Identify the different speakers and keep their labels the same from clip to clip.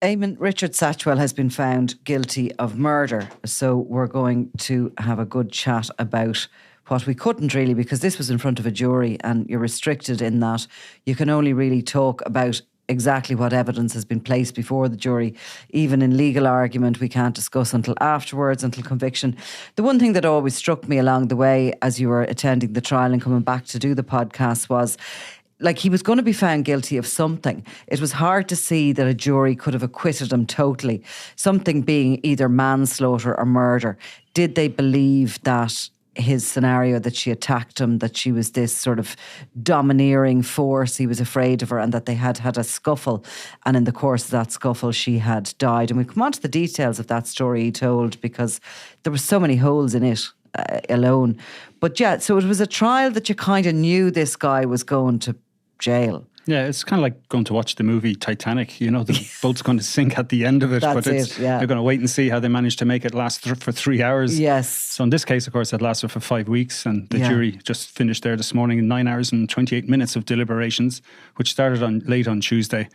Speaker 1: Eamon, Richard Satchwell has been found guilty of murder. So we're going to have a good chat about what we couldn't really, because this was in front of a jury and you're restricted in that you can only really talk about exactly what evidence has been placed before the jury. Even in legal argument, we can't discuss until afterwards, until conviction. The one thing that always struck me along the way as you were attending the trial and coming back to do the podcast was, like, he was going to be found guilty of something. It was hard to see that a jury could have acquitted him totally. Something being either manslaughter or murder. Did they believe that his scenario, that she attacked him, that she was this sort of domineering force, he was afraid of her, and that they had had a scuffle, and in the course of that scuffle she had died? And we'll come on to the details of that story he told, because there were so many holes in it alone. But yeah, so it was a trial that you kind of knew this guy was going to jail.
Speaker 2: Yeah, it's kind of like going to watch the movie Titanic. You know, the boat's going to sink at the end of it.
Speaker 1: That's
Speaker 2: but
Speaker 1: they're
Speaker 2: going to wait and see how they manage to make it last for 3 hours.
Speaker 1: Yes.
Speaker 2: So in this case, of course, it lasted for 5 weeks, and the jury just finished there this morning in 9 hours and 28 minutes of deliberations, which started late on Tuesday.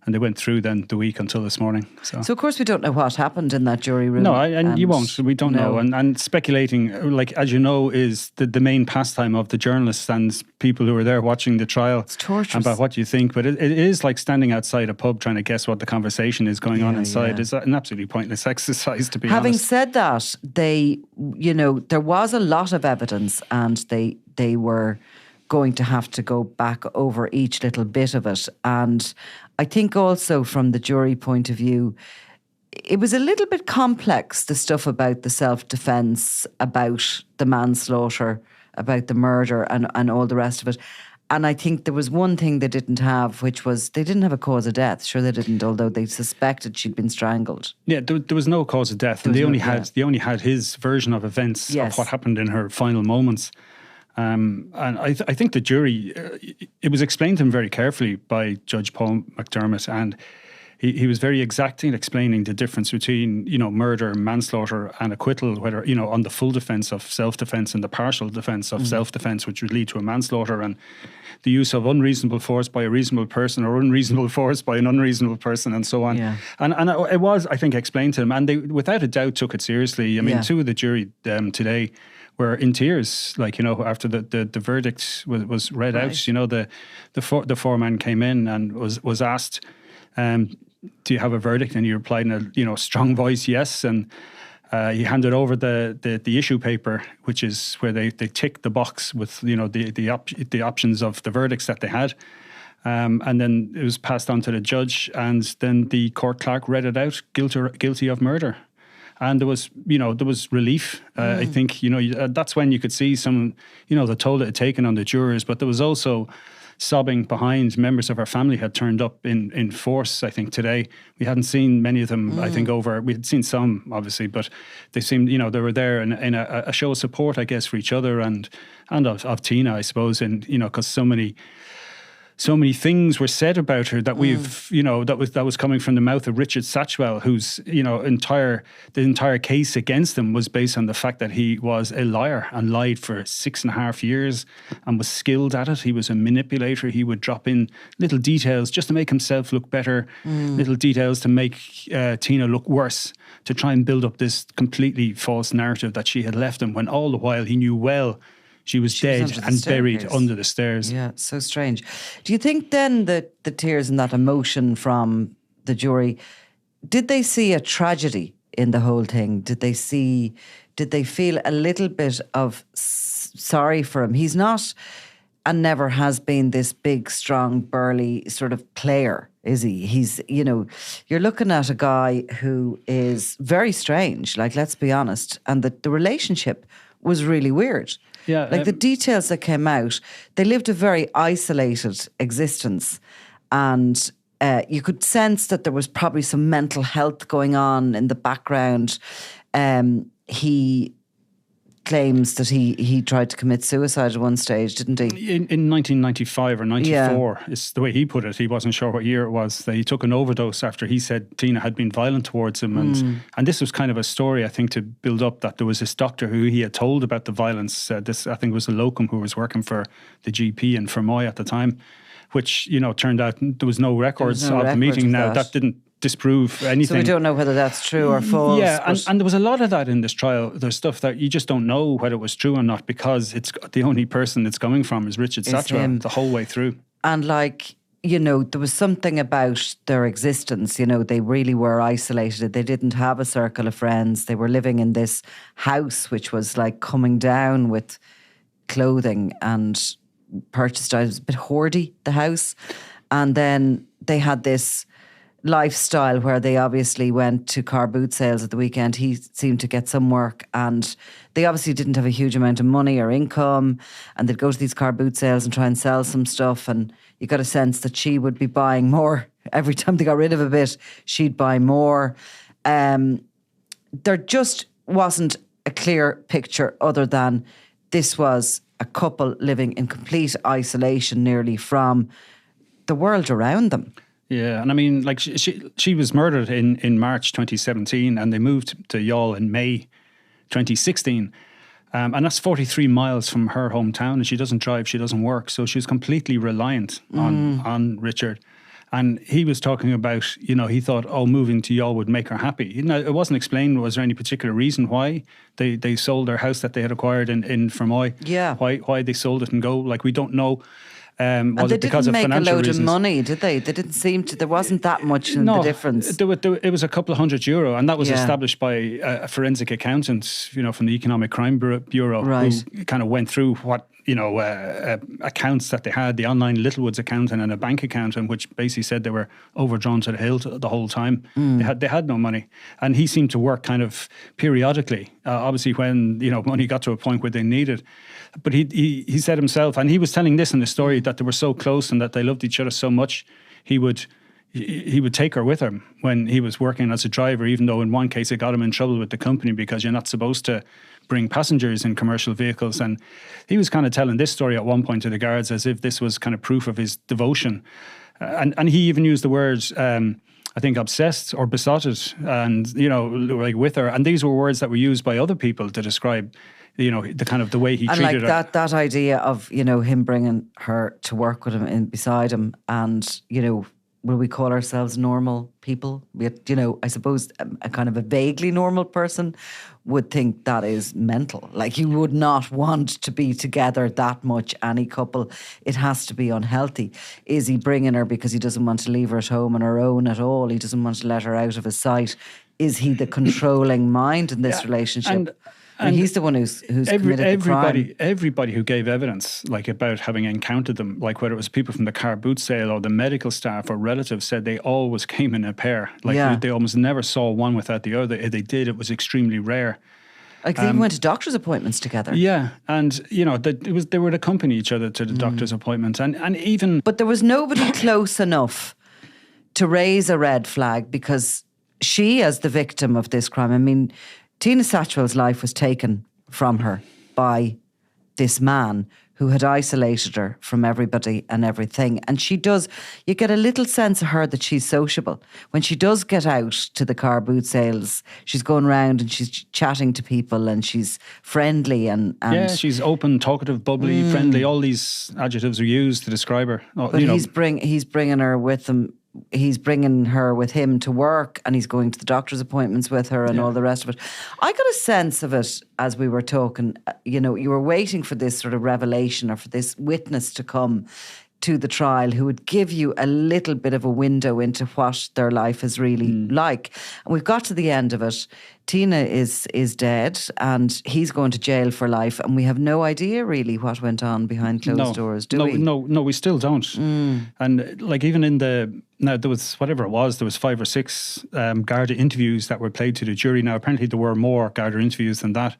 Speaker 2: And they went through then the week until this morning. So
Speaker 1: of course we don't know what happened in that jury room.
Speaker 2: No, and you won't. We don't know. And speculating, like, as you know, is the main pastime of the journalists and people who are there watching the trial.
Speaker 1: It's torturous.
Speaker 2: About what you think. But it is like standing outside a pub trying to guess what the conversation is going on inside. It's an absolutely pointless exercise, to be honest.
Speaker 1: Having said that, there was a lot of evidence, and they were going to have to go back over each little bit of it. And I think also from the jury point of view, it was a little bit complex, the stuff about the self-defence, about the manslaughter, about the murder and all the rest of it. And I think there was one thing they didn't have, which was they didn't have a cause of death. Sure they didn't, although they suspected she'd been strangled.
Speaker 2: Yeah, there was no cause of death. And they only had his version of events of what happened in her final moments. And I think the jury, it was explained to him very carefully by Judge Paul McDermott, and he was very exacting in explaining the difference between, murder, manslaughter and acquittal, whether, on the full defence of self-defence and the partial defence of self-defence, which would lead to a manslaughter, and the use of unreasonable force by a reasonable person or unreasonable force by an unreasonable person, and so on. Yeah. And it was, I think, explained to them, and they without a doubt took it seriously. I mean, two of the jury today were in tears, after the verdict was read out. The foreman came in and was asked, do you have a verdict? And he replied in a strong voice, yes. And he handed over the issue paper, which is where they tick the box with the options of the verdicts that they had. And then it was passed on to the judge, and then the court clerk read it out, guilty of murder. And there was relief. I think, that's when you could see some, the toll it had taken on the jurors. But there was also sobbing behind. Members of her family had turned up in force, I think, today. We hadn't seen many of them, I think, we had seen some, obviously, but they seemed, they were there in a show of support, I guess, for each other and of Tina, I suppose, and, because so many things were said about her that we've, that was coming from the mouth of Richard Satchwell, whose, the entire case against him was based on the fact that he was a liar and lied for 6.5 years and was skilled at it. He was a manipulator. He would drop in little details just to make himself look better, little details to make Tina look worse, to try and build up this completely false narrative that she had left him, when all the while he knew well she was dead and buried under the stairs. Yeah,
Speaker 1: so strange. Do you think then that the tears and that emotion from the jury, did they see a tragedy in the whole thing? Did they feel a little bit of sorry for him? He's not and never has been this big, strong, burly sort of player, is he? He's, you're looking at a guy who is very strange, like, let's be honest. And the relationship was really weird.
Speaker 2: Yeah,
Speaker 1: the details that came out, they lived a very isolated existence, and you could sense that there was probably some mental health going on in the background. He claims that he tried to commit suicide at one stage, didn't he?
Speaker 2: In 1995 or 94, is the way he put it. He wasn't sure what year it was. That he took an overdose after he said Tina had been violent towards him. And this was kind of a story, I think, to build up that there was this doctor who he had told about the violence. This, I think, was a locum who was working for the GP in Fermoy at the time, which, turned out there was no records of the meeting. Now, that didn't disprove anything.
Speaker 1: So we don't know whether that's true or false.
Speaker 2: Yeah, and there was a lot of that in this trial. There's stuff that you just don't know whether it was true or not, because it's the only person it's coming from is Richard Satchwell the whole way through.
Speaker 1: And like, you know, there was something about their existence. You know, they really were isolated. They didn't have a circle of friends. They were living in this house, which was like coming down with clothing and purchased. It was a bit hoardy, the house. And then they had this lifestyle where they obviously went to car boot sales at the weekend. He seemed to get some work, and they obviously didn't have a huge amount of money or income, and they'd go to these car boot sales and try and sell some stuff, and you got a sense that she would be buying more. Every time they got rid of a bit, she'd buy more. There just wasn't a clear picture other than this was a couple living in complete isolation nearly from the world around them.
Speaker 2: Yeah, and I mean, like she was murdered in March 2017, and they moved to Youghal in May 2016. And that's 43 miles from her hometown, and she doesn't drive, she doesn't work. So she was completely reliant on Richard. And he was talking about, you know, he thought, moving to Youghal would make her happy. You know, it wasn't explained, was there any particular reason why they sold their house that they had acquired in Fermoy?
Speaker 1: Yeah.
Speaker 2: Why they sold it and go? Like, we don't know.
Speaker 1: And they didn't make a load of money, did they? They didn't seem to. There wasn't that much in the difference.
Speaker 2: It was a couple of €100, and that was established by a forensic accountant, you know, from the Economic Crime Bureau,
Speaker 1: right,
Speaker 2: who kind of went through what, you know, accounts that they had, the online Littlewoods account and a bank account, and which basically said they were overdrawn to the hilt the whole time. They had no money, and he seemed to work kind of periodically. Obviously, when, you know, money got to a point where they needed. But he said himself, and he was telling this in the story, that they were so close and that they loved each other so much, he would take her with him when he was working as a driver, even though in one case it got him in trouble with the company because you're not supposed to bring passengers in commercial vehicles. And he was kind of telling this story at one point to the guards as if this was kind of proof of his devotion. And he even used the words, I think, obsessed or besotted, and, you know, like with her. And these were words that were used by other people to describe, you know, the kind of the way he treated her. And
Speaker 1: like that idea of, you know, him bringing her to work with him beside him, and, you know, will we call ourselves normal people? You know, I suppose a kind of a vaguely normal person would think that is mental. Like, you would not want to be together that much, any couple. It has to be unhealthy. Is he bringing her because he doesn't want to leave her at home on her own at all? He doesn't want to let her out of his sight. Is he the controlling mind in this relationship? And he's the one who's committed the crime.
Speaker 2: Everybody who gave evidence, like, about having encountered them, like whether it was people from the car boot sale or the medical staff or relatives, said they always came in a pair. Like, they almost never saw one without the other. If they did, it was extremely rare.
Speaker 1: Like, they even went to doctor's appointments together.
Speaker 2: Yeah, and, you know, they would accompany each other to the doctor's appointments, and even.
Speaker 1: But there was nobody close enough to raise a red flag, because she, as the victim of this crime, I mean, Tina Satchwell's life was taken from her by this man who had isolated her from everybody and everything. And you get a little sense of her that she's sociable. When she does get out to the car boot sales, she's going around and she's chatting to people, and she's friendly and
Speaker 2: yeah, she's open, talkative, bubbly, friendly. All these adjectives are used to describe her.
Speaker 1: But he's bringing her with him. He's bringing her with him to work, and he's going to the doctor's appointments with her and all the rest of it. I got a sense of it as we were talking, you know, you were waiting for this sort of revelation or for this witness to come to the trial who would give you a little bit of a window into what their life is really like. And we've got to the end of it. Tina is dead, and he's going to jail for life, and we have no idea really what went on behind closed doors, do we?
Speaker 2: No, we still don't. And like, even now there was, whatever it was, there was 5 or 6 Garda interviews that were played to the jury. Now, apparently there were more Garda interviews than that.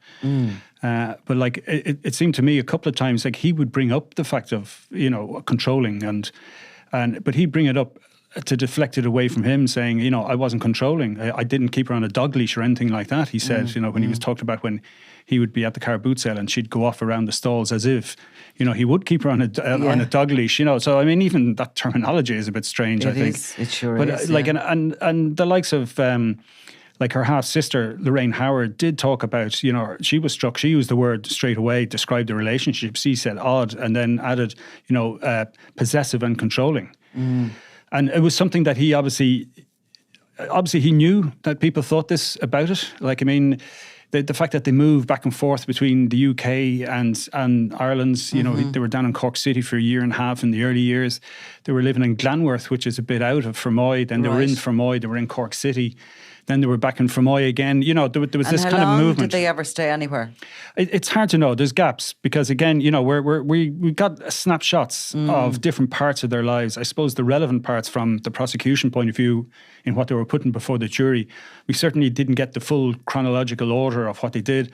Speaker 2: But like, it seemed to me a couple of times, like, he would bring up the fact of, you know, controlling, but he'd bring it up to deflect it away from him, saying, you know, I wasn't controlling. I didn't keep her on a dog leash or anything like that. He said, you know, when he was talked about when he would be at the car boot sale and she'd go off around the stalls, as if, you know, he would keep her on a dog leash, you know. So, I mean, even that terminology is a bit strange, I think.
Speaker 1: It sure is.
Speaker 2: But like, and the likes of, like, her half sister, Lorraine Howard, did talk about, you know, she was struck. She used the word straight away, described the relationship. She said odd, and then added, you know, possessive and controlling. And it was something that he obviously, obviously he knew that people thought this about it. Like, I mean, the fact that they moved back and forth between the UK and Ireland, you know, they were down in Cork City for a year and a half in the early years. They were living in Glanworth, which is a bit out of Fermoy. Then they were in Fermoy, they were in Cork City. Then they were back in Fermoy again. You know, there was this kind of movement.
Speaker 1: How long did they ever stay anywhere?
Speaker 2: It's hard to know. There's gaps because, again, you know, we got snapshots of different parts of their lives. I suppose the relevant parts from the prosecution point of view in what they were putting before the jury. We certainly didn't get the full chronological order of what they did.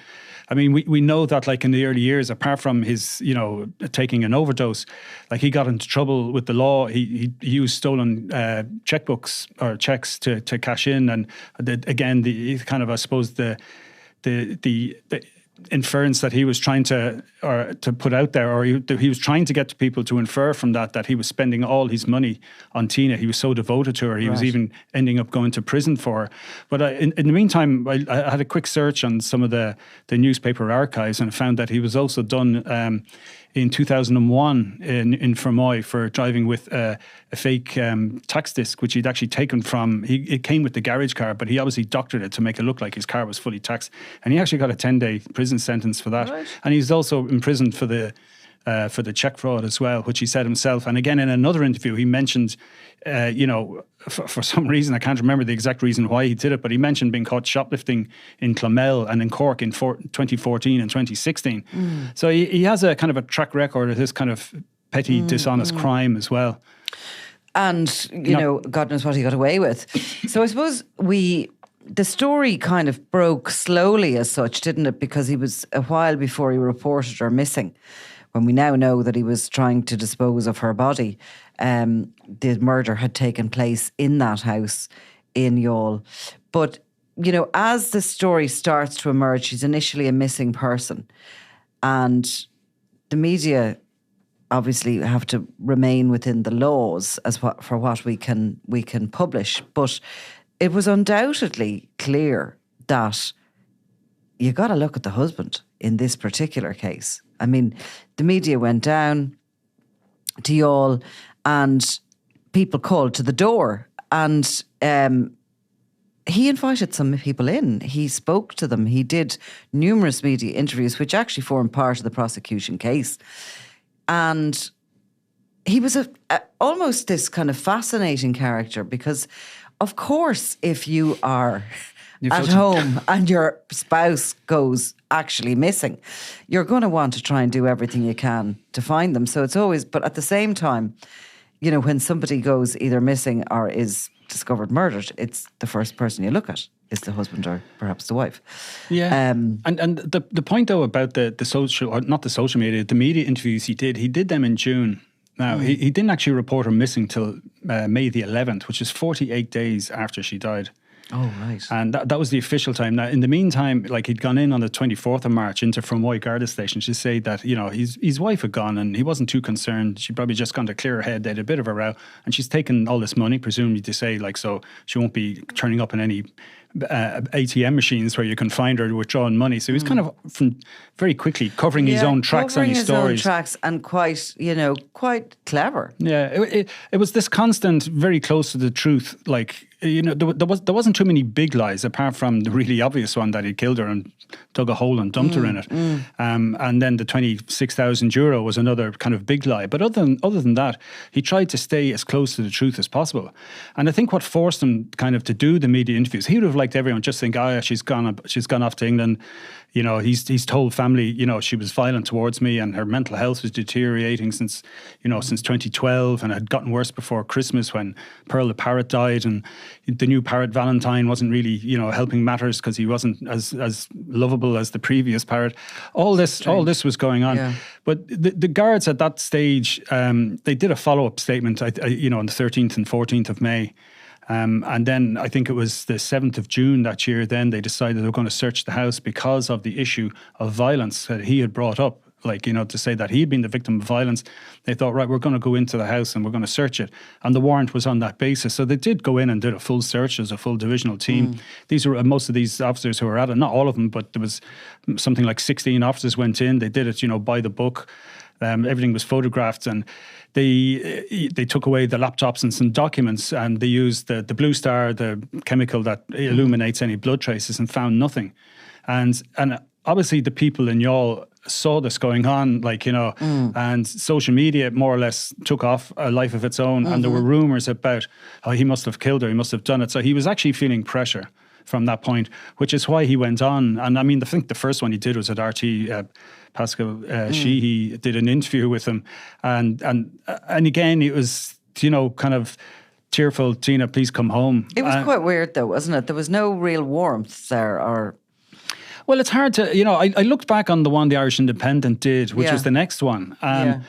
Speaker 2: I mean, we know that, like, in the early years, apart from his, you know, taking an overdose, like, he got into trouble with the law. He used stolen checkbooks or checks to cash in, and again, the kind of, I suppose, the inference that he was trying to put out there, or he was trying to get people to infer from that he was spending all his money on Tina. He was so devoted to her. He was even ending up going to prison for her. But in the meantime, I had a quick search on some of the newspaper archives, and I found that he was also done in 2001 in Fermoy for driving with a fake tax disc, which he'd actually taken from. It came with the garage car, but he obviously doctored it to make it look like his car was fully taxed, and he actually got a 10-day prison sentence for that. Right. And he's also imprisoned for the check fraud as well, which he said himself. And again, in another interview, he mentioned, you know, for some reason, I can't remember the exact reason why he did it, but he mentioned being caught shoplifting in Clonmel and in Cork in 2014 and 2016. So he has a kind of a track record of this kind of petty, dishonest crime as well.
Speaker 1: And, you know, God knows what he got away with. So I suppose the story kind of broke slowly as such, didn't it? Because he was a while before he reported her missing. When we now know that he was trying to dispose of her body, the murder had taken place in that house in Youghal. But, you know, as the story starts to emerge, she's initially a missing person. And the media obviously have to remain within the laws for what we can publish. But it was undoubtedly clear that you got to look at the husband in this particular case. I mean, the media went down to Youghal and people called to the door, and he invited some people in. He spoke to them. He did numerous media interviews, which actually formed part of the prosecution case. And he was almost this kind of fascinating character because, of course, if you are at home and your spouse goes actually missing, you're going to want to try and do everything you can to find them. So it's always, but at the same time, you know, when somebody goes either missing or is discovered murdered, it's the first person you look at is the husband or perhaps the wife.
Speaker 2: Yeah. And the point though about the social, or not the social media, the media interviews he did them in June. Now, he didn't actually report her missing till May the 11th, which is 48 days after she died.
Speaker 1: Oh, right.
Speaker 2: And that was the official time. Now, in the meantime, like, he'd gone in on the 24th of March into Fermoy Garda Station to say that, you know, his wife had gone and he wasn't too concerned. She'd probably just gone to clear her head. They had a bit of a row. And she's taken all this money, presumably to say, like, so she won't be turning up in any ATM machines where you can find her withdrawing money. So he was kind of very quickly covering his own tracks on his stories.
Speaker 1: Covering his own tracks, and quite clever.
Speaker 2: Yeah, it was this constant, very close to the truth, like, you know, there wasn't too many big lies apart from the really obvious one that he killed her and dug a hole and dumped her in it. And then the €26,000 was another kind of big lie. But other than that, he tried to stay as close to the truth as possible. And I think what forced him kind of to do the media interviews, he would have liked everyone just think, oh yeah, she's gone off to England. You know, he's told family, you know, she was violent towards me and her mental health was deteriorating since 2012, and had gotten worse before Christmas when Pearl the parrot died, and the new parrot Valentine wasn't really, you know, helping matters because he wasn't as lovable as the previous parrot. All this was going on. Yeah. But the guards at that stage, they did a follow-up statement, on the 13th and 14th of May. And then I think it was the 7th of June that year, then they decided they were going to search the house because of the issue of violence that he had brought up. Like, you know, to say that he'd been the victim of violence. They thought, right, we're going to go into the house and we're going to search it. And the warrant was on that basis. So they did go in and did a full search as a full divisional team. These were most of these officers who were at it, not all of them, but there was something like 16 officers went in. They did it, you know, by the book. Everything was photographed, and they took away the laptops and some documents, and they used the Blue Star, the chemical that illuminates any blood traces, and found nothing. And obviously the people in Youghal saw this going on, and social media more or less took off a life of its own, and there were rumours about, he must have killed her, he must have done it. So he was actually feeling pressure from that point, which is why he went on. And I mean, I think the first one he did was at RT. Pascal Sheehy did an interview with him, and again it was kind of tearful. Tina, please come home.
Speaker 1: It was quite weird though, wasn't it? There was no real warmth there, or.
Speaker 2: Well, it's hard to, I looked back on the one the Irish Independent did, which was the next one. And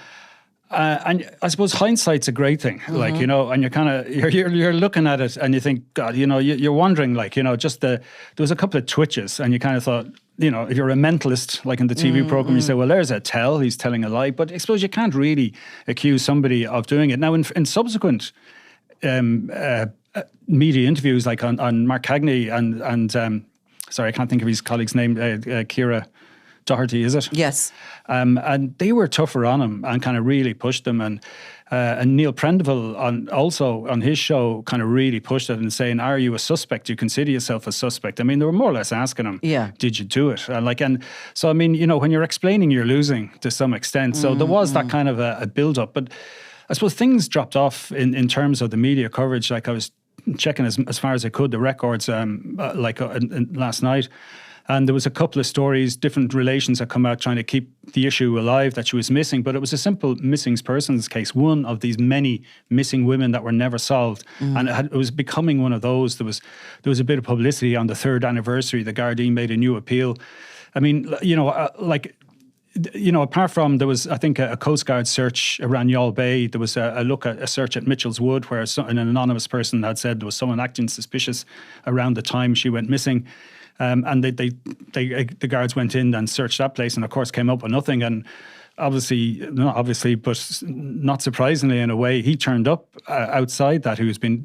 Speaker 2: I suppose hindsight's a great thing, and you're kind of, you're looking at it and you think, God, you're wondering, there was a couple of twitches, and you kind of thought, if you're a mentalist, like in the TV program, you say, well, there's a tell, he's telling a lie. But I suppose you can't really accuse somebody of doing it. Now, in subsequent media interviews, like on Mark Cagney and sorry, I can't think of his colleague's name, Ciara Doherty, is it?
Speaker 1: Yes.
Speaker 2: And they were tougher on him and kind of really pushed him. And Neil Prendeville also on his show kind of really pushed it and saying, are you a suspect? Do you consider yourself a suspect? I mean, they were more or less asking him, did you do it? And so, I mean, when you're explaining, you're losing to some extent. So there was that kind of a build-up. But I suppose things dropped off in terms of the media coverage. Like I was checking as far as I could the records last night, and there was a couple of stories, different relations that come out trying to keep the issue alive that she was missing, but it was a simple missing persons case, one of these many missing women that were never solved, and it was becoming one of those. There was a bit of publicity on the 3rd anniversary. The Gardaí made a new appeal. I mean, apart from there was, I think, a Coast Guard search around Youghal Bay. There was a search at Mitchell's Wood where an anonymous person had said there was someone acting suspicious around the time she went missing. And the guards went in and searched that place, and of course came up with nothing. And not obviously, but not surprisingly in a way, he turned up outside that.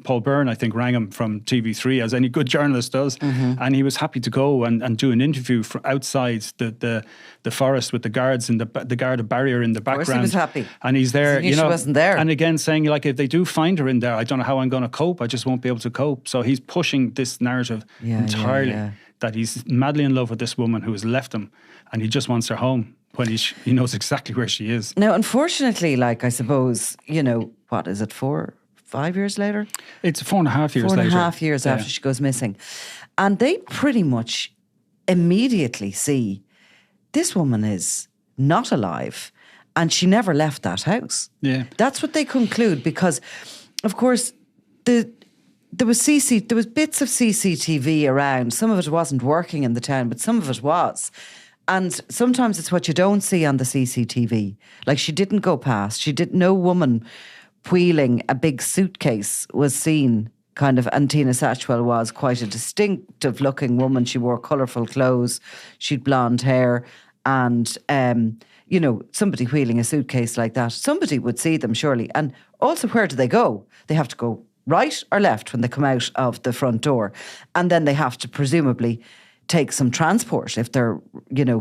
Speaker 2: Paul Byrne, I think, rang him from TV3, as any good journalist does, and he was happy to go and do an interview outside the forest with the guards and the guard barrier in the background. Of course he was happy. And he's there,
Speaker 1: she wasn't there.
Speaker 2: And again saying, if they do find her in there, I don't know how I'm going to cope. I just won't be able to cope. So he's pushing this narrative entirely. That he's madly in love with this woman who has left him, and he just wants her home when he knows exactly where she is.
Speaker 1: Now, unfortunately, I suppose, what is it, 4-5 years later?
Speaker 2: It's 4.5 years later.
Speaker 1: 4.5 years after she goes missing. And they pretty much immediately see this woman is not alive, and she never left that house.
Speaker 2: Yeah.
Speaker 1: That's what they conclude, because, of course, there was bits of CCTV around. Some of it wasn't working in the town, but some of it was. And sometimes it's what you don't see on the CCTV. Like, she didn't go past. No woman wheeling a big suitcase was seen, kind of. And Tina Satchwell was quite a distinctive looking woman. She wore colourful clothes. She'd blonde hair. And, somebody wheeling a suitcase like that, somebody would see them surely. And also, where do they go? They have to go right or left when they come out of the front door. And then they have to presumably take some transport if they're,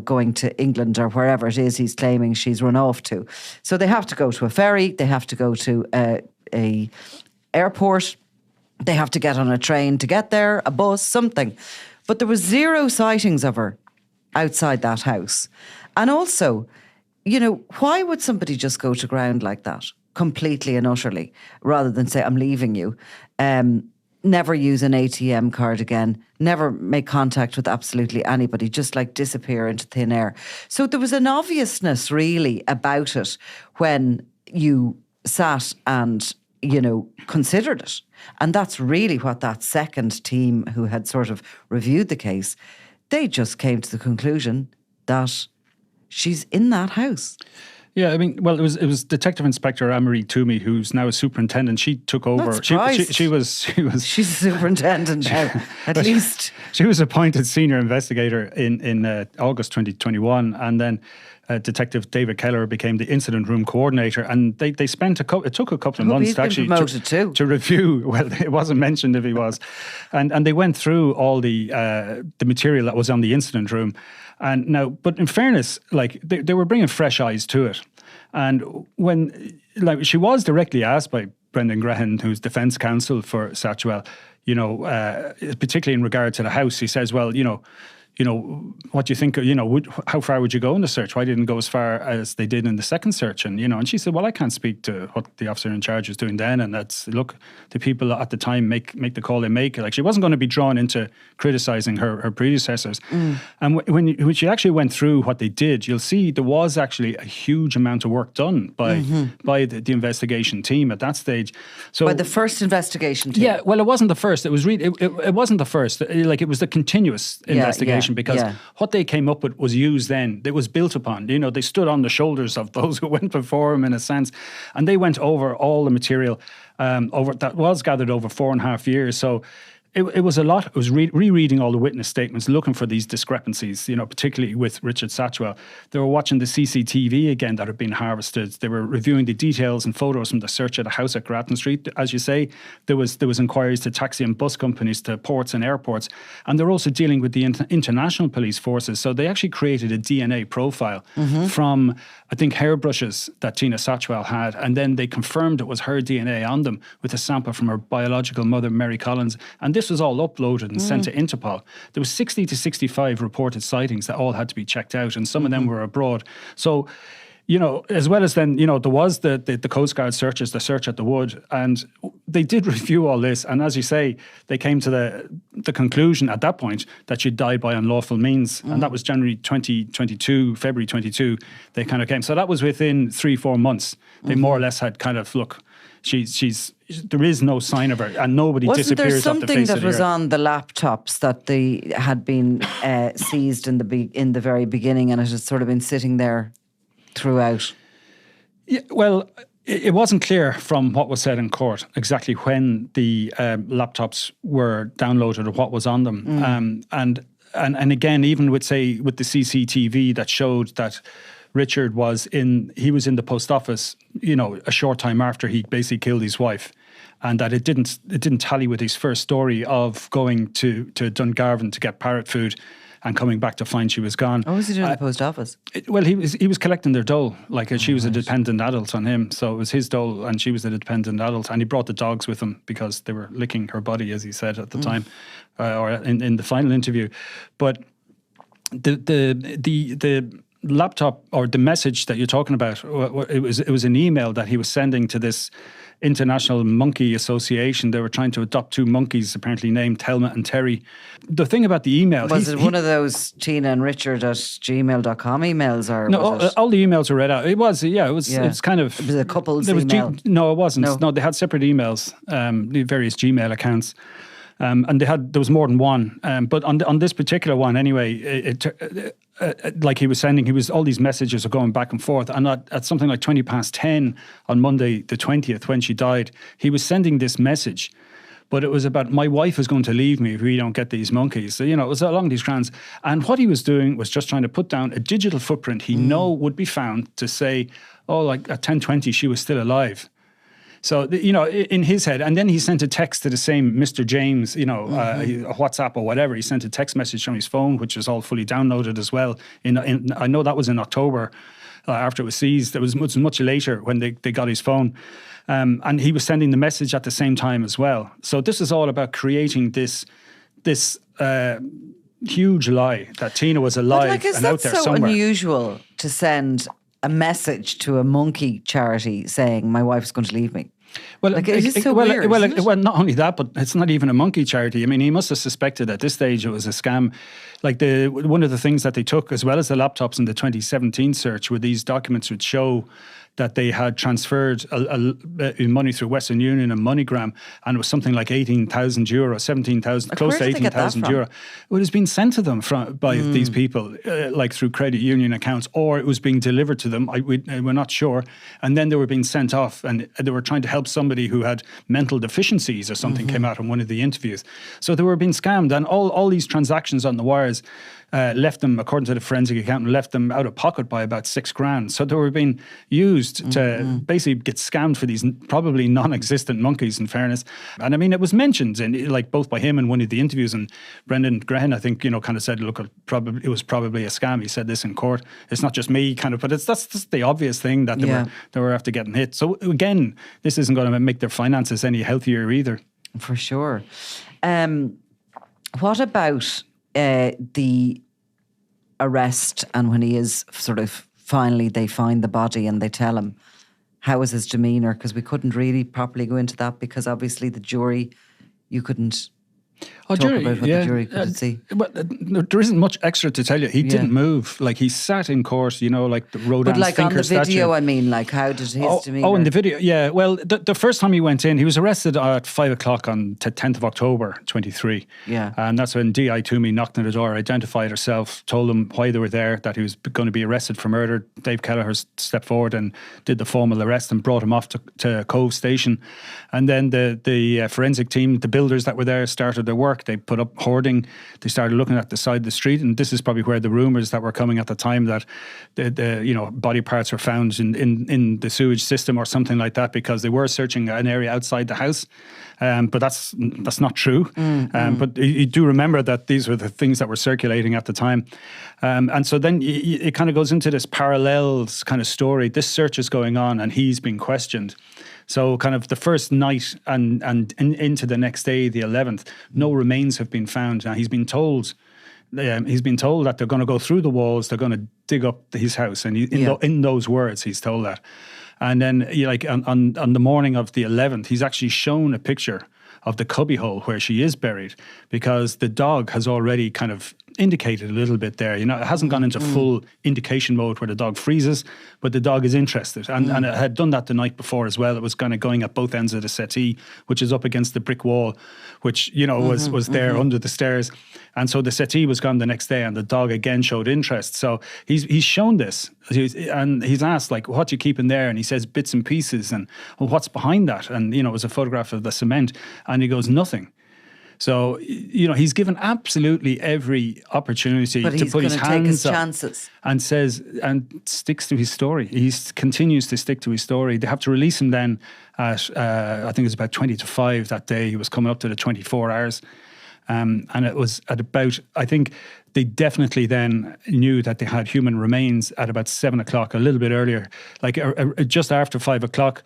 Speaker 1: going to England or wherever it is he's claiming she's run off to. So they have to go to a ferry, they have to go to a airport, they have to get on a train to get there, a bus, something. But there was 0 sightings of her outside that house. And also, why would somebody just go to ground like that? Completely and utterly, rather than say, I'm leaving you. Never use an ATM card again. Never make contact with absolutely anybody. Just disappear into thin air. So there was an obviousness really about it when you sat and, considered it. And that's really what that second team who had sort of reviewed the case, they just came to the conclusion that she's in that house.
Speaker 2: Yeah, I mean, well, it was Detective Inspector Anne-Marie Toomey, who's now a superintendent. She took over. She was.
Speaker 1: She's a superintendent now, at least.
Speaker 2: She was appointed senior investigator in August 2021, and then Detective David Keller became the incident room coordinator. And they spent it took a couple of months to actually to review. Well, it wasn't mentioned if he was, and they went through all the material that was on the incident room. And now, but in fairness, like they were bringing fresh eyes to it. And when, like, she was directly asked by Brendan Grehan, who's defence counsel for Satchwell, you know, particularly in regard to the house, he says, well, you know, what do you think, you know, how far would you go in the search? Why didn't it go as far as they did in the second search? And, you know, and she said, well, I can't speak to what the officer in charge was doing then. And that's, look, the people at the time make the call they make. Like, she wasn't going to be drawn into criticising her predecessors. And when she actually went through what they did, you'll see there was actually a huge amount of work done by the investigation team at that stage. So,
Speaker 1: by the first investigation team?
Speaker 2: Yeah, well, it wasn't the first. It was really, it wasn't the first. Like, it was the continuous investigation. Because what they came up with was used then. It was built upon. You know, they stood on the shoulders of those who went before them, in a sense, and they went over all the material that was gathered over 4.5 years. So it was a lot. It was rereading all the witness statements, looking for these discrepancies, you know, particularly with Richard Satchwell. They were watching the CCTV again that had been harvested. They were reviewing the details and photos from the search of the house at Grattan Street. As you say, there was inquiries to taxi and bus companies, to ports and airports. And they're also dealing with the international police forces. So they actually created a DNA profile from, I think, hairbrushes that Tina Satchwell had. And then they confirmed it was her DNA on them with a sample from her biological mother, Mary Collins. And this was all uploaded and sent to Interpol. There was 60 to 65 reported sightings that all had to be checked out, and some of them were abroad. So, you know, as well as then, you know, there was the Coast Guard searches, the search at the Wood, and they did review all this. And as you say, they came to the conclusion at that point that she'd died by unlawful means. And that was January 2022, February 22, they kind of came. So that was within 3-4 months. They more or less had kind of, look, there is no sign of her, and nobody disappears off the face of the earth.
Speaker 1: Wasn't there something that was on the laptops that they had been seized in the very beginning, and it had sort of been sitting there throughout?
Speaker 2: Yeah, well, it wasn't clear from what was said in court exactly when the laptops were downloaded or what was on them. And again, even with the CCTV that showed that Richard was in the post office, you know, a short time after he basically killed his wife, and that it didn't tally with his first story of going to Dungarvan to get parrot food and coming back to find she was gone.
Speaker 1: What was he doing in the post office?
Speaker 2: He was collecting their dole. Like, she was a dependent adult on him, so it was his dole, and she was a dependent adult. And he brought the dogs with him because they were licking her body, as he said at the time, or in the final interview. But the laptop, or the message that you're talking about, it was an email that he was sending to this International Monkey Association. They were trying to adopt 2 monkeys, apparently named Thelma and Terry. The thing about the email...
Speaker 1: Was it one of those Tina and Richard at gmail.com emails? Or
Speaker 2: no, all the emails were read out. It was kind of...
Speaker 1: It was a couple's email?
Speaker 2: No, it wasn't. No, they had separate emails, the various Gmail accounts. And there was more than one. But on this particular one, anyway, like he was sending, all these messages are going back and forth. And at something like 10:20 on Monday, the 20th, when she died, he was sending this message. But it was about, my wife is going to leave me if we don't get these monkeys. So, you know, it was along these strands. And what he was doing was just trying to put down a digital footprint he know would be found to say, oh, like at 10:20, she was still alive. So, you know, in his head, and then he sent a text to the same Mr. James, you know, a WhatsApp or whatever. He sent a text message from his phone, which was all fully downloaded as well. I know that was in October after it was seized. It was much later when they got his phone. And he was sending the message at the same time as well. So this is all about creating this huge lie that Tina was alive and out there somewhere. Is that so
Speaker 1: unusual to send a message to a monkey charity saying, my wife's going to leave me?
Speaker 2: Well, not only that, but it's not even a monkey charity. I mean, he must have suspected at this stage it was a scam. Like, one of the things that they took, as well as the laptops in the 2017 search, were these documents which show that they had transferred money through Western Union and MoneyGram, and it was something like €18,000, 17,000, close to 18,000 euro. It was being sent to them by these people, like through credit union accounts, or it was being delivered to them. We're not sure. And then they were being sent off, and they were trying to help somebody who had mental deficiencies or something, came out in one of the interviews. So they were being scammed, and all these transactions on the wires. left them, according to the forensic accountant, left them out of pocket by about $6,000. So they were being used to basically get scammed for these probably non-existent monkeys, in fairness. And I mean, it was mentioned in, like, both by him in one of the interviews, and Brendan Graham, I think, kind of said, look, it was probably a scam. He said this in court. It's not just me, kind of, but that's the obvious thing that they were after getting hit. So again, this isn't going to make their finances any healthier either.
Speaker 1: For sure. What about the arrest, and when he is sort of finally, they find the body and they tell him, how was his demeanour? Because we couldn't really properly go into that, because obviously the jury, you couldn't talk about what the jury could see.
Speaker 2: But there isn't much extra to tell you. He didn't move. Like, he sat in court, like the Rodin's
Speaker 1: But like on the video,
Speaker 2: statue.
Speaker 1: I mean, like, how did his demeanour?
Speaker 2: Oh, in the video, yeah. Well, the first time he went in, he was arrested at 5 o'clock on 10th of October, 23.
Speaker 1: Yeah.
Speaker 2: And that's when D.I. Toomey knocked on the door, identified herself, told them why they were there, that he was going to be arrested for murder. Dave Kelleher stepped forward and did the formal arrest and brought him off to Cove Station. And then the forensic team, the builders that were there, started their work. They put up hoarding. They started looking at the side of the street, and this is probably where the rumours that were coming at the time that the body parts were found in the sewage system or something like that, because they were searching an area outside the house. But that's not true. But you do remember that these were the things that were circulating at the time. And so then it kind of goes into this parallels kind of story. This search is going on and he's being questioned. So kind of the first night and into the next day, the 11th, no remains have been found. Now he's been told that they're going to go through the walls, they're going to dig up his house. And in those words, he's told that. And then on the morning of the 11th, he's actually shown a picture of the cubbyhole where she is buried, because the dog has already kind of indicated a little bit there. It hasn't gone into full indication mode where the dog freezes, but the dog is interested. And it had done that the night before as well. It was kind of going at both ends of the settee, which is up against the brick wall, which, was there under the stairs. And so the settee was gone the next day, and the dog again showed interest. So he's shown this, and he's asked, like, what do you keep in there? And he says bits and pieces, and what's behind that? And, it was a photograph of the cement, and he goes, nothing. So, he's given absolutely every opportunity to put his hands up and sticks to his story. He continues to stick to his story. They have to release him then at, I think it was about 20 to 5 that day. He was coming up to the 24 hours. And it was at about, I think they definitely then knew that they had human remains at about 7 o'clock, a little bit earlier, like just after 5 o'clock.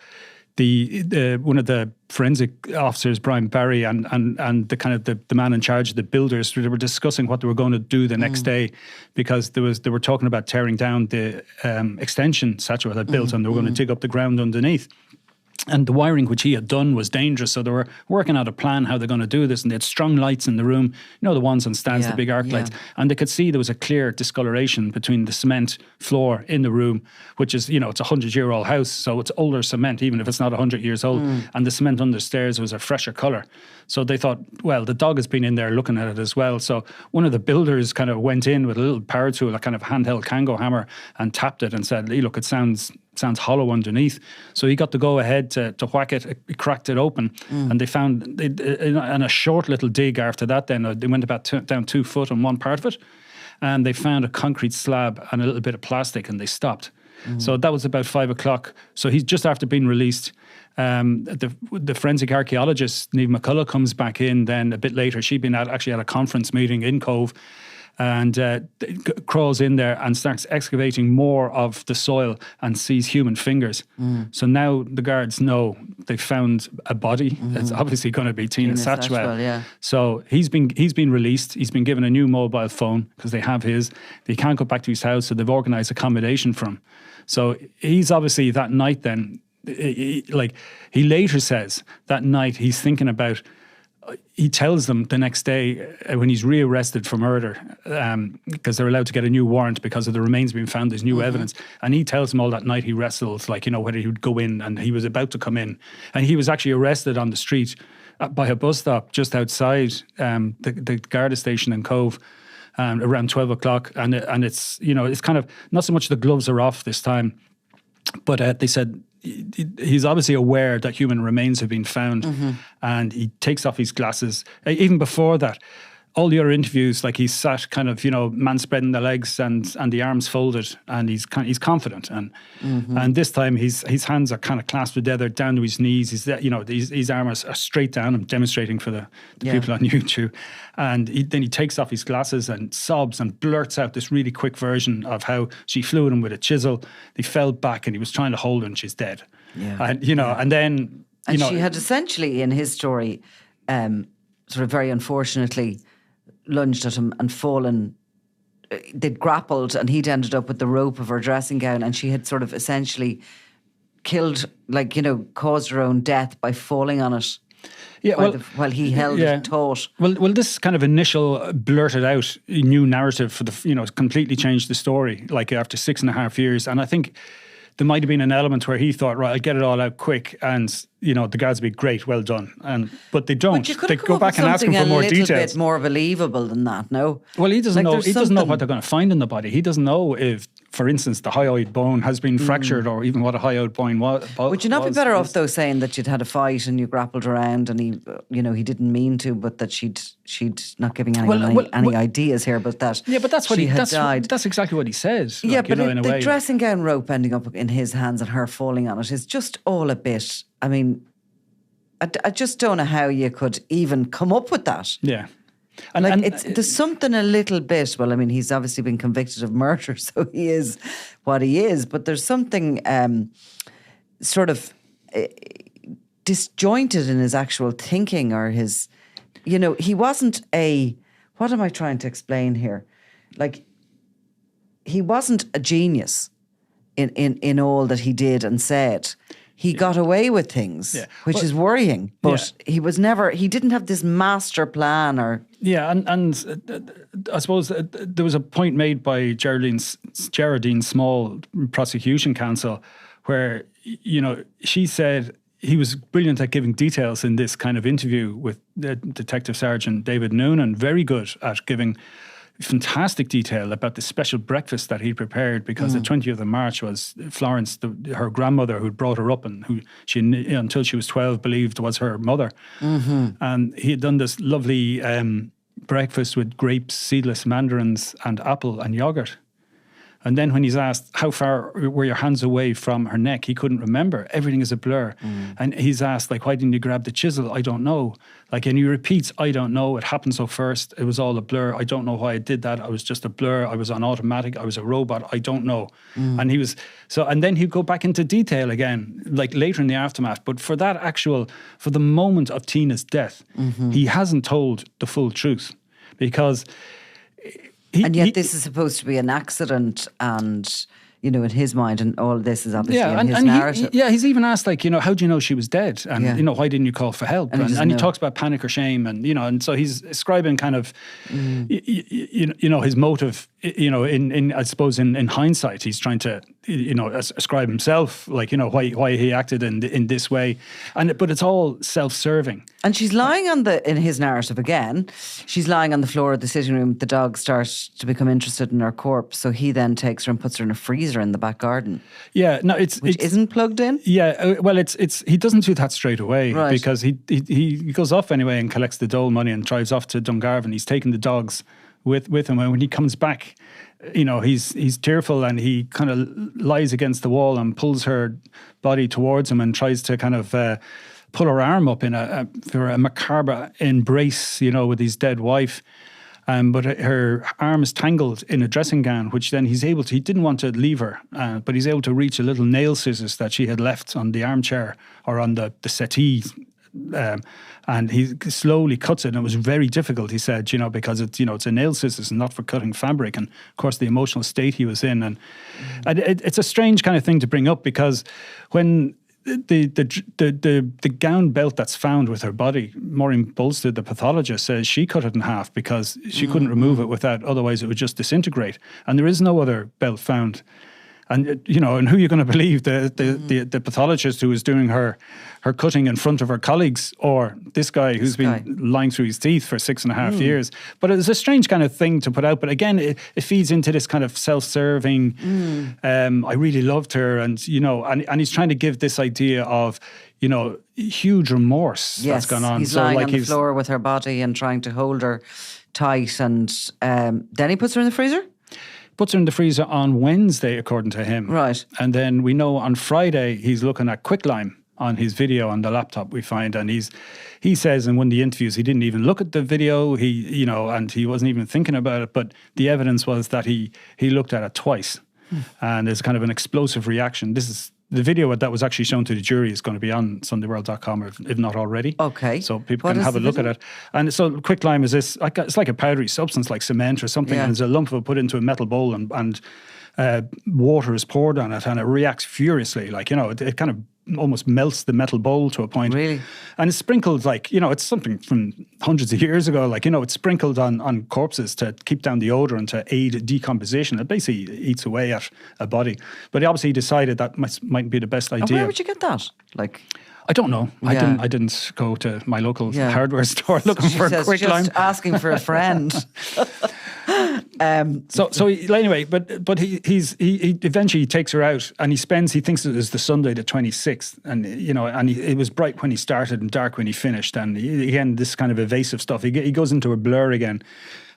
Speaker 2: One of the forensic officers, Brian Barry, and the kind of the man in charge of the builders, they were discussing what they were going to do the next day, because they were talking about tearing down the extension Satchwell had built, and they were going to dig up the ground underneath. And the wiring which he had done was dangerous, so they were working out a plan how they're going to do this, and they had strong lights in the room, the ones on stands, the big arc lights, and they could see there was a clear discoloration between the cement floor in the room, which is, it's a 100-year-old house, so it's older cement, even if it's not 100 years old, and the cement under the stairs was a fresher colour. So they thought, well, the dog has been in there looking at it as well. So one of the builders kind of went in with a little power tool, a kind of handheld Kango hammer, and tapped it and said, hey, look, it sounds hollow underneath. So he got to go ahead to whack it. He cracked it open, and they found, in a short little dig after that, then they went about down 2 foot on one part of it, and they found a concrete slab and a little bit of plastic, and they stopped. So that was about 5 o'clock. So he's just after being released. The forensic archaeologist, Niamh McCullough, comes back in then a bit later. She'd been actually at a conference meeting in Cove, and crawls in there and starts excavating more of the soil and sees human fingers. So now the guards know they've found a body. It's obviously going to be Tina Satchwell. So he's been released. He's been given a new mobile phone because they have his. They can't go back to his house, so they've organised accommodation for him. So he's obviously that night then, he later says that night he's thinking about, he tells them the next day when he's rearrested for murder, because they're allowed to get a new warrant because of the remains being found, there's new evidence. And he tells them all that night he wrestled, whether he would go in, and he was about to come in. And he was actually arrested on the street by a bus stop just outside the Garda station in Cove. Around 12 o'clock, and it's it's kind of not so much the gloves are off this time, but they said he's obviously aware that human remains have been found, and he takes off his glasses. Even before that, all the other interviews, like he's sat kind of, man spreading the legs and the arms folded, and he's confident. And this time his hands are kind of clasped together down to his knees. His arms are straight down. I'm demonstrating for the people on YouTube. And then he takes off his glasses and sobs and blurts out this really quick version of how she flew at him with a chisel. He fell back and he was trying to hold her and she's dead.
Speaker 1: Yeah.
Speaker 2: And, and then...
Speaker 1: And she had essentially, in his story, sort of very unfortunately lunged at him and fallen. They'd grappled and he'd ended up with the rope of her dressing gown, and she had sort of essentially killed, caused her own death by falling on it. Yeah, while he held it taut.
Speaker 2: Well, this kind of initial blurted out new narrative for the, completely changed the story, like after 6.5 years. And I think there might have been an element where he thought, right, I'll get it all out quick, and the guards would be great, well done. But they don't. They go back and ask him for more details.
Speaker 1: A little bit more believable than that, no?
Speaker 2: Well, he doesn't know. He doesn't know what they're going to find in the body. He doesn't know if, for instance, the hyoid bone has been fractured, or even what a hyoid bone was.
Speaker 1: Would you not be better off though saying that you'd had a fight and you grappled around, and he didn't mean to, but that she'd not giving any ideas here, but that
Speaker 2: that's what
Speaker 1: she had died.
Speaker 2: That's exactly what he says.
Speaker 1: Yeah, but the dressing gown rope ending up in his hands and her falling on it is just all a bit. I mean, I just don't know how you could even come up with that.
Speaker 2: Yeah.
Speaker 1: And there's something a little bit, well, I mean, he's obviously been convicted of murder, so he is what he is, but there's something sort of disjointed in his actual thinking, or his, he wasn't what am I trying to explain here? Like, he wasn't a genius in all that he did and said. He got away with things, which is worrying. But he didn't have this master plan or...
Speaker 2: Yeah, and I suppose there was a point made by Geraldine Small, prosecution counsel, where, she said he was brilliant at giving details in this kind of interview with Detective Sergeant David Noonan, very good at giving fantastic detail about the special breakfast that he prepared, because the 20th of March was Florence, her grandmother, who'd brought her up and who she, until she was 12, believed was her mother. And he had done this lovely breakfast with grapes, seedless mandarins and apple and yogurt. And then when he's asked, how far were your hands away from her neck, he couldn't remember. Everything is a blur. And he's asked, why didn't you grab the chisel? I don't know. And he repeats, I don't know. It happened so first. It was all a blur. I don't know why I did that. I was just a blur. I was on automatic. I was a robot. I don't know. And and then he'd go back into detail again, like later in the aftermath. But for the moment of Tina's death, he hasn't told the full truth, because...
Speaker 1: this is supposed to be an accident, and in his mind, and all this is obviously in his narrative.
Speaker 2: He's even asked, how do you know she was dead? And, why didn't you call for help? And he talks about panic or shame, and so he's ascribing kind of, his motive, I suppose in hindsight, he's trying to, ascribe himself, why he acted in this way. But it's all self-serving.
Speaker 1: And she's lying in his narrative again, she's lying on the floor of the sitting room. The dog starts to become interested in her corpse. So he then takes her and puts her in a freezer in the back garden. Yeah, no, which isn't plugged in.
Speaker 2: Yeah, well, he doesn't do that straight away, right, because he goes off anyway and collects the dole money and drives off to Dungarvan. He's taking the dogs with him, and when he comes back, he's tearful, and he kind of lies against the wall and pulls her body towards him and tries to kind of pull her arm up for a macabre embrace, with his dead wife. But her arm is tangled in a dressing gown, which then he didn't want to leave her, but he's able to reach a little nail scissors that she had left on the armchair or on the settee. And he slowly cuts it, and it was very difficult, he said, because it's a nail scissors and not for cutting fabric, and of course the emotional state he was in, and it's a strange kind of thing to bring up, because when the gown belt that's found with her body, Maureen Bolstead, the pathologist, says she cut it in half because she couldn't remove it otherwise it would just disintegrate, and there is no other belt found. And you know, and who are you going to believe, the pathologist who was doing her cutting in front of her colleagues, or this guy who's been lying through his teeth for 6.5 years? But it's a strange kind of thing to put out. But again, it feeds into this kind of self-serving. I really loved her, and you know, and he's trying to give this idea of, you know, huge remorse that's gone on.
Speaker 1: He's lying on the floor with her body and trying to hold her tight, and then he puts her in the freezer?
Speaker 2: Puts her in the freezer on Wednesday, according to him.
Speaker 1: Right.
Speaker 2: And then we know on Friday he's looking at quicklime on his video on the laptop, we find, and he says in one of the interviews he didn't even look at the video, and he wasn't even thinking about it, but the evidence was that he looked at it twice. And there's kind of an explosive reaction. This is the video that was actually shown to the jury is going to be on SundayWorld.com, if not already.
Speaker 1: Okay.
Speaker 2: So people can have a look at it. And so quicklime is this, it's like a powdery substance like cement or something. And there's a lump of it put into a metal bowl, and water is poured on it, and it reacts furiously. Like, you know, it kind of almost melts the metal bowl to a point.
Speaker 1: Really?
Speaker 2: And it's sprinkled, like, you know, it's something from hundreds of years ago. Like, you know, it's sprinkled on corpses to keep down the odour and to aid decomposition. It basically eats away at a body. But obviously he decided that might be the best idea.
Speaker 1: And where would you get that? Like,
Speaker 2: I don't know. Yeah. I didn't go to my local hardware store looking for quicklime.
Speaker 1: Just asking for a friend.
Speaker 2: Anyway, but he eventually takes her out, and he thinks it was the Sunday the 26th, and you know, and it was bright when he started and dark when he finished, and again this kind of evasive stuff. He goes into a blur again,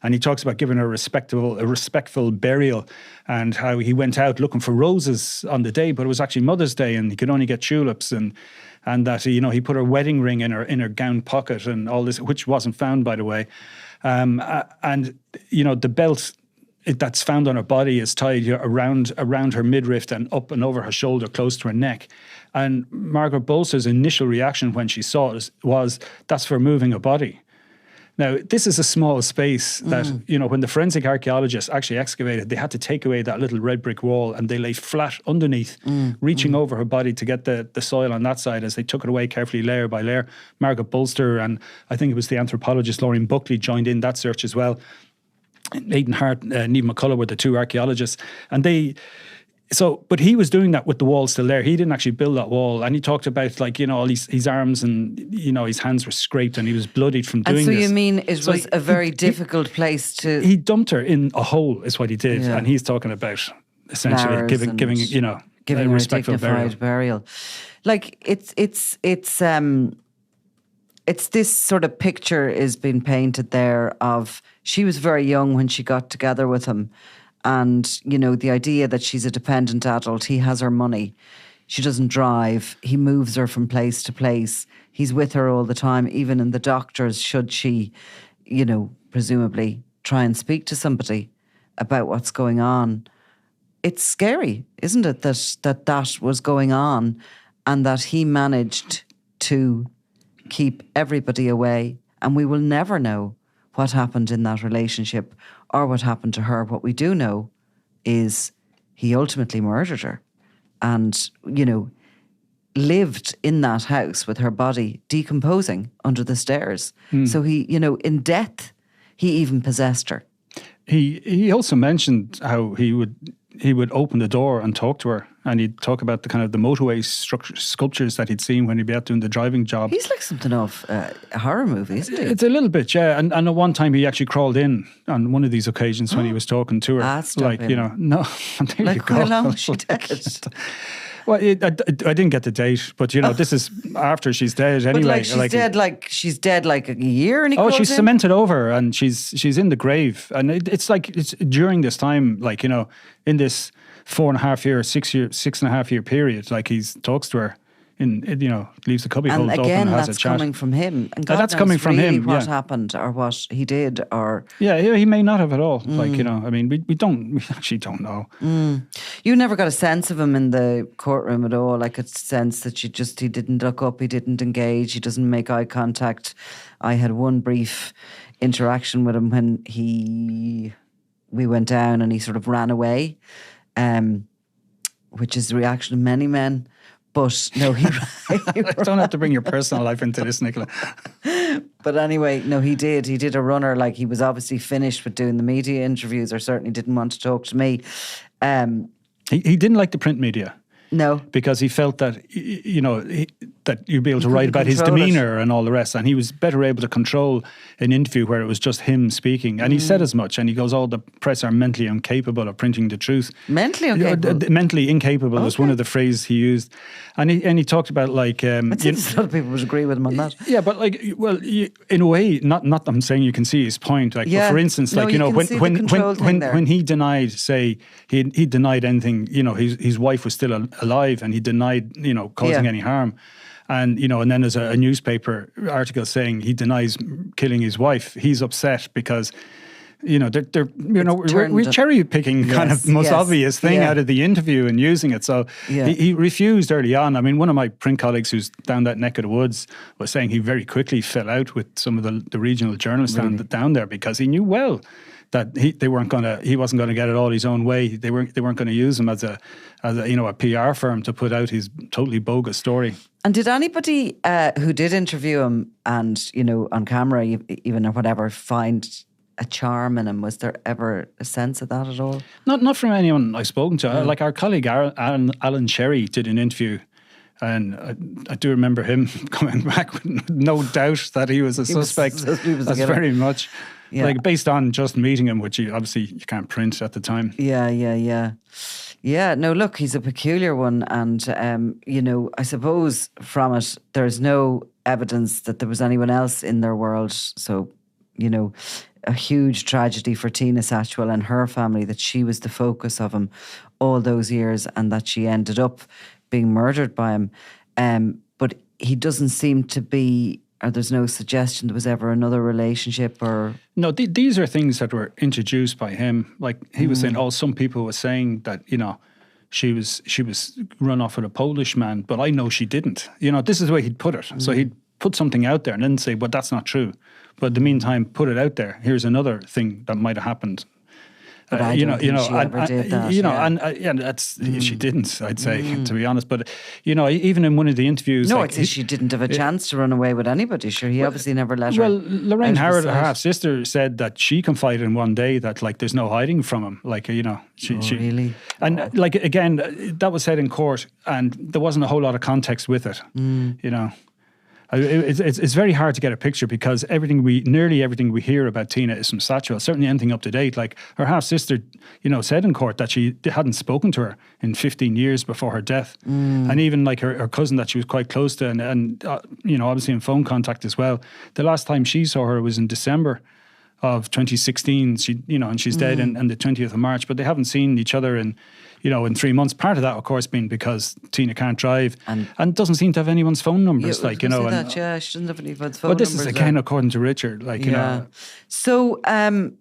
Speaker 2: and he talks about giving her a respectful burial, and how he went out looking for roses on the day, but it was actually Mother's Day, and he could only get tulips, and that, you know, he put her wedding ring in her gown pocket and all this, which wasn't found, by the way. And, you know, the belt that's found on her body is tied around her midriff and up and over her shoulder, close to her neck. And Margaret Bolster's initial reaction when she saw it was, that's for moving a body. Now, this is a small space that, you know, when the forensic archaeologists actually excavated, they had to take away that little red brick wall, and they lay flat underneath, reaching over her body to get the soil on that side as they took it away carefully, layer by layer. Margaret Bolster, and I think it was the anthropologist Lauren Buckley, joined in that search as well. Aidan Hart, Niamh McCullough were the two archaeologists, and but he was doing that with the wall still there. He didn't actually build that wall. And he talked about, like, you know, all his arms and, you know, his hands were scraped and he was bloodied from doing this.
Speaker 1: And so you mean it was a very difficult place to...
Speaker 2: He dumped her in a hole is what he did. Yeah. And he's talking about essentially giving you know,
Speaker 1: giving her a
Speaker 2: respectful
Speaker 1: dignified burial. Like, it's this sort of picture is being painted there of, she was very young when she got together with him. And, you know, the idea that she's a dependent adult, he has her money, she doesn't drive, he moves her from place to place, he's with her all the time, even in the doctors, should she, you know, presumably try and speak to somebody about what's going on. It's scary, isn't it, that was going on, and that he managed to keep everybody away, and we will never know what happened in that relationship or what happened to her. What we do know is he ultimately murdered her and, you know, lived in that house with her body decomposing under the stairs. So he, you know, in death, he even possessed her.
Speaker 2: He also mentioned how he would open the door and talk to her, and he'd talk about the kind of the motorway sculptures that he'd seen when he'd be out doing the driving job.
Speaker 1: He's like something off a horror movie, isn't he?
Speaker 2: It's a little bit, yeah. And at one time he actually crawled in on one of these occasions when he was talking to her.
Speaker 1: Like,
Speaker 2: you know, no.
Speaker 1: Like, how long was she dead?
Speaker 2: Well, I didn't get the date, but, you know, this is after she's dead anyway.
Speaker 1: But she's dead like a year, and
Speaker 2: she's cemented over, and she's in the grave, and it's during this time, like, you know, in this 6.5 year period, like, he talks to her. You know, leaves the cubbyhole open and has a chat.
Speaker 1: And again, that's coming from him. And God
Speaker 2: that's
Speaker 1: knows
Speaker 2: coming from
Speaker 1: really
Speaker 2: him.
Speaker 1: what happened or what he did, or
Speaker 2: he may not have at all. Like, you know, I mean, we actually don't know.
Speaker 1: You never got a sense of him in the courtroom at all. Like, a sense that he didn't look up, he didn't engage, he doesn't make eye contact. I had one brief interaction with him when we went down and he sort of ran away, which is the reaction of many men. But no, he
Speaker 2: don't have to bring your personal life into this, Nicola.
Speaker 1: But anyway, no, he did. He did a runner. Like, he was obviously finished with doing the media interviews, or certainly didn't want to talk to me.
Speaker 2: He didn't like the print media.
Speaker 1: No.
Speaker 2: Because he felt that, that you'd be able to write about his demeanour and all the rest. And he was better able to control an interview where it was just him speaking. And he said as much. And he goes, the press are mentally incapable of printing the truth.
Speaker 1: Mentally incapable?
Speaker 2: Mentally incapable was one of the phrases he used. And he talked about like...
Speaker 1: a lot of people would agree with him on that.
Speaker 2: Yeah, but like, in a way, not I'm saying you can see his point. Like, but for instance, like, when he denied, say, he denied anything, his wife was still alive and he denied, causing any harm. And, and then there's a newspaper article saying he denies killing his wife. He's upset because, we're cherry picking kind of most obvious thing out of the interview and using it. So he refused early on. I mean, one of my print colleagues who's down that neck of the woods was saying he very quickly fell out with some of the regional journalists down there because he knew well that he wasn't going to get it all his own way. They weren't going to use him as a PR firm to put out his totally bogus story.
Speaker 1: And did anybody who did interview him and on camera even or whatever find a charm in him? Was there ever a sense of that at all?
Speaker 2: Not from anyone I've spoken to. No. Like our colleague Alan Sherry did an interview. And I do remember him coming back with no doubt that he was a suspect. That's very much. Yeah. Like based on just meeting him, which you can't print at the time. Yeah. No, look, he's a peculiar one, and I suppose from it there's no evidence that there was anyone else in their world. So, a huge tragedy for Tina Satchwell and her family that she was the focus of him all those years, and that she ended up being murdered by him. But he doesn't seem to be. Or there's no suggestion there was ever another relationship or... No, these are things that were introduced by him. Like he was saying, some people were saying that, she was run off with a Polish man, but I know she didn't. This is the way he'd put it. So he'd put something out there and then say, well, that's not true. But in the meantime, put it out there. Here's another thing that might have happened.
Speaker 1: But I don't think she ever did that.
Speaker 2: That's she didn't. I'd say to be honest. But even in one of the interviews,
Speaker 1: I'd say she didn't have a chance to run away with anybody. Sure, he obviously never let her.
Speaker 2: Well, Lorraine Harrod, her half sister, said that she confided in one day that like there's no hiding from him. Like she
Speaker 1: really,
Speaker 2: and like again, that was said in court, and there wasn't a whole lot of context with it. It's very hard to get a picture because nearly everything we hear about Tina is from Satchwell. Certainly anything up to date. Like her half sister, said in court that she hadn't spoken to her in 15 years before her death, and even like her cousin that she was quite close to, and obviously in phone contact as well. The last time she saw her was in December of 2016. And she's dead on the 20th of March. But they haven't seen each other in 3 months. Part of that, of course, being because Tina can't drive and doesn't seem to have anyone's phone numbers.
Speaker 1: She doesn't have anyone's phone numbers.
Speaker 2: But this is again according to Richard.
Speaker 1: So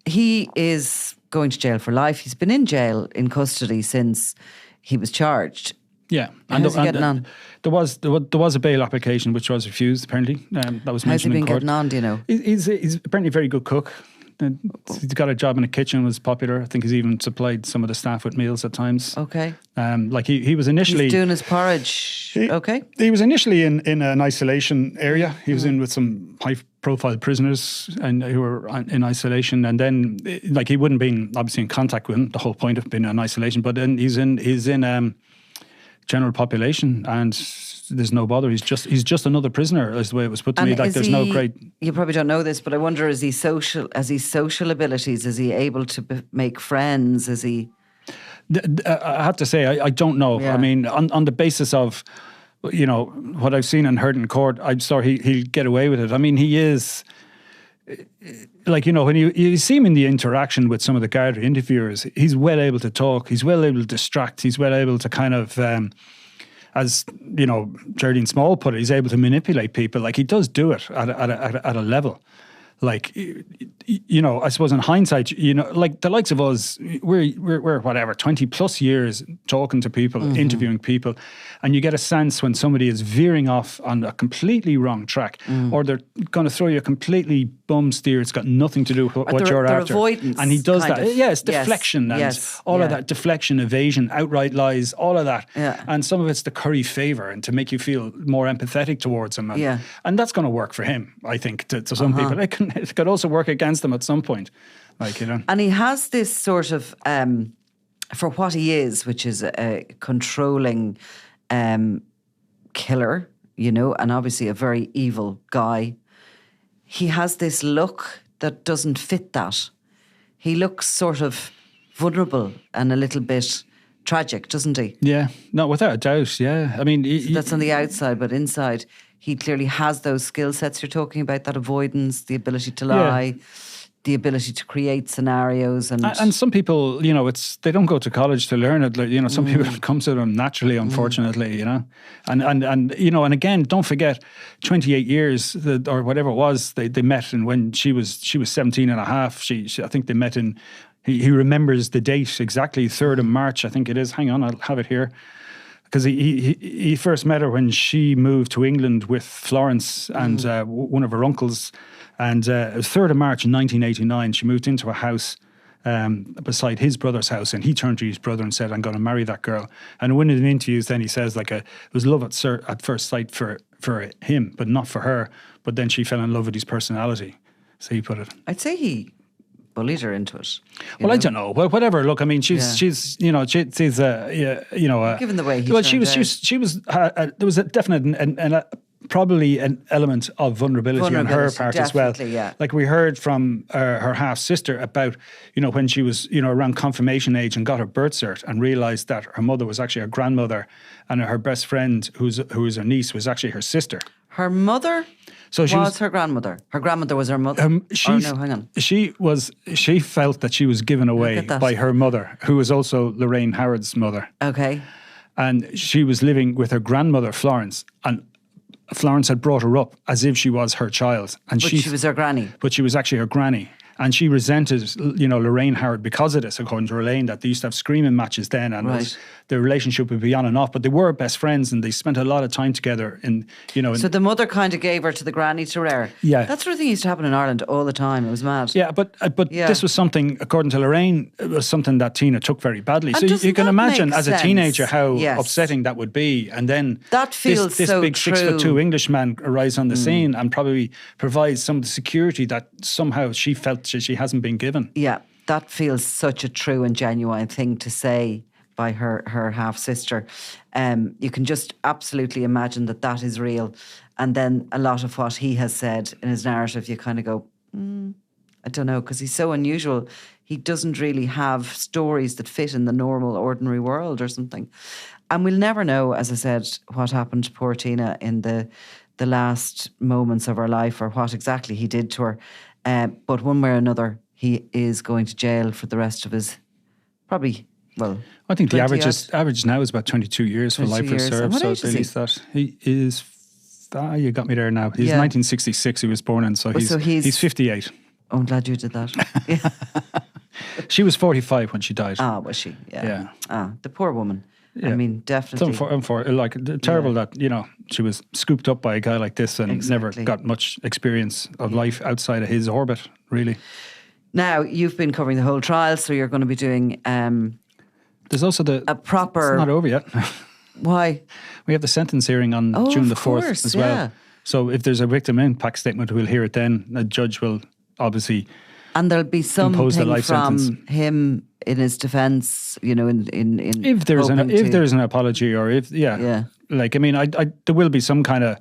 Speaker 1: he is going to jail for life. He's been in jail in custody since he was charged.
Speaker 2: Yeah,
Speaker 1: how's he getting on?
Speaker 2: There was a bail application which was refused. Apparently, that was mentioned in court.
Speaker 1: How's he been getting on? Do you know?
Speaker 2: He's apparently a very good cook. He's got a job in the kitchen, was popular. I think he's even supplied some of the staff with meals at times.
Speaker 1: Okay.
Speaker 2: Like he was initially...
Speaker 1: He's doing his porridge. Okay.
Speaker 2: He was initially in an isolation area. He was in with some high-profile prisoners and who were in isolation. And then, like, he wouldn't be obviously in contact with them. The whole point of being in isolation. But then he's in general population and there's no bother. He's just another prisoner, is the way it was put to me. Like there's no great...
Speaker 1: You probably don't know this, but I wonder, has he social abilities? Is he able to make friends? Is he...
Speaker 2: I have to say, I don't know. Yeah. I mean, on the basis of, what I've seen and heard in court, I'm sorry he'll get away with it. I mean, he is... Like, when you see him in the interaction with some of the Garda interviewers, he's well able to talk, he's well able to distract, he's well able to kind of, as, Geraldine Small put it, he's able to manipulate people. Like, he does do it at a level. Like, I suppose in hindsight, like the likes of us, we're whatever, 20 plus years talking to people, interviewing people, and you get a sense when somebody is veering off on a completely wrong track, or they're going to throw you a completely bum steer. It's got nothing to do with what you're after.
Speaker 1: Avoidance,
Speaker 2: and he does that. Yeah, it's deflection and all of that, deflection, evasion, outright lies, all of that. Yeah. And some of it's to curry favour and to make you feel more empathetic towards him. And that's going to work for him, I think, to some people. It could also work against them at some point. And
Speaker 1: he has this sort of for what he is, which is a controlling killer, you know, and obviously a very evil guy, he has this look that doesn't fit that. He looks sort of vulnerable and a little bit tragic, doesn't he?
Speaker 2: Yeah, no, without a doubt, yeah. I mean...
Speaker 1: So that's on the outside, but inside, he clearly has those skill sets you're talking about, that avoidance, the ability to lie, the ability to create scenarios. And
Speaker 2: some people, you know, they don't go to college to learn it. You know, some people come to them naturally, unfortunately, you know. And you know, and again, don't forget, 28 years or whatever it was, they met, and when she was 17 and a half, I think they met in... He remembers the date exactly, 3rd of March, I think it is. Hang on, I'll have it here. Because he first met her when she moved to England with Florence and one of her uncles. And it was 3rd of March 1989. She moved into a house beside his brother's house, and he turned to his brother and said, "I'm going to marry that girl." And in one of the interviews, then he says, it was love at first sight for him, but not for her. But then she fell in love with his personality. So he put it.
Speaker 1: I'd say he bullied her into it.
Speaker 2: Well, I don't know. Well, whatever. Look, I mean, she's you know, she's you know,
Speaker 1: given the way he.
Speaker 2: Well, she was there was a definite probably an element of vulnerability on her part as well.
Speaker 1: Yeah.
Speaker 2: Like we heard from her half sister about, you know, when she was, you know, around confirmation age and got her birth cert and realised that her mother was actually her grandmother, and her best friend, who was her niece, was actually her sister.
Speaker 1: Her mother. So she was her grandmother. Her grandmother was her mother. No, hang on.
Speaker 2: She felt that she was given away by her mother, who was also Lorraine Howard's mother.
Speaker 1: Okay.
Speaker 2: And she was living with her grandmother, Florence, and Florence had brought her up as if she was her child. But she was her granny. But she was actually her granny. And she resented, you know, Lorraine Howard because of this, according to Elaine, that they used to have screaming matches then, and the relationship would be on and off. But they were best friends, and they spent a lot of time together. So the mother kind of gave her to the granny to rear. Yeah, that sort of thing used to happen in Ireland all the time. It was mad. Yeah, but this was something, according to Lorraine, it was something that Tina took very badly. And so you can imagine as a teenager how upsetting that would be, and then that feels this big 6'2" Englishman arrives on the scene and probably provides some of the security that somehow she felt she hasn't been given. Yeah, that feels such a true and genuine thing to say by her half-sister. You can just absolutely imagine that is real. And then a lot of what he has said in his narrative, you kind of go, I don't know, because he's so unusual. He doesn't really have stories that fit in the normal, ordinary world or something. And we'll never know, as I said, what happened to poor Tina in the last moments of her life, or what exactly he did to her. But one way or another, he is going to jail for the rest of his, probably, well... I think the average now is about 22 years for life reserve. So at least that. He is... you got me there now. He's 1966 he was born in, so he's 58. Oh, I'm glad you did that. She was 45 when she died. Ah, was she? Yeah. Ah, the poor woman. Yeah. I mean, definitely. It's terrible that, you know, she was scooped up by a guy like this and never got much experience of life outside of his orbit, really. Now, you've been covering the whole trial, so you're going to be doing... There's also a proper... It's not over yet. Why? We have the sentence hearing on June the 4th as well. So if there's a victim impact statement, we'll hear it then. The judge will obviously... And there'll be something from him in his defence, you know, in if there's an apology, or like, I mean, there will be some kind of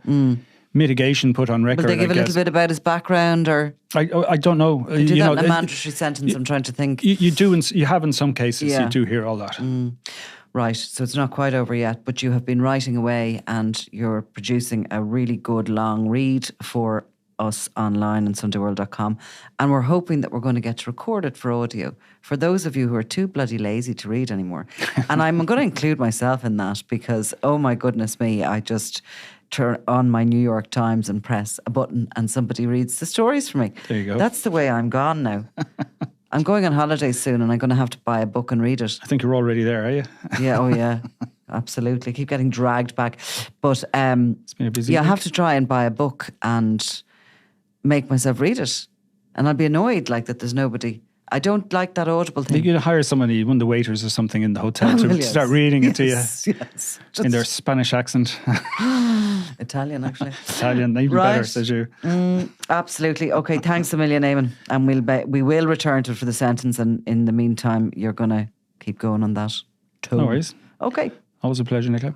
Speaker 2: mitigation put on record. Will they give a little bit about his background, or I don't know. They do that in a mandatory sentence. I'm trying to think. You do, you have in some cases. You do hear all that. Right, so it's not quite over yet, but you have been writing away, and you're producing a really good long read for us online on SundayWorld.com, and we're hoping that we're going to get to record it for audio for those of you who are too bloody lazy to read anymore. And I'm going to include myself in that, because oh my goodness me, I just turn on my New York Times and press a button and somebody reads the stories for me. There you go. That's the way I'm gone now. I'm going on holiday soon, and I'm going to have to buy a book and read it. I think you're already there, are you? Yeah, oh yeah. Absolutely. Keep getting dragged back. But it's been a busy week. I have to try and buy a book and make myself read it, and I'll be annoyed like that there's nobody. I don't like that Audible thing. You could hire somebody, one of the waiters or something in the hotel to start reading it to you. Yes. In their Spanish accent. Italian, actually. Italian, even better, says you. Absolutely. Okay, thanks a million, Eamon. And we will return to it for the sentence, and in the meantime, you're going to
Speaker 1: keep going on that tone.
Speaker 2: No worries.
Speaker 1: Okay.
Speaker 2: Always a pleasure, Nicola.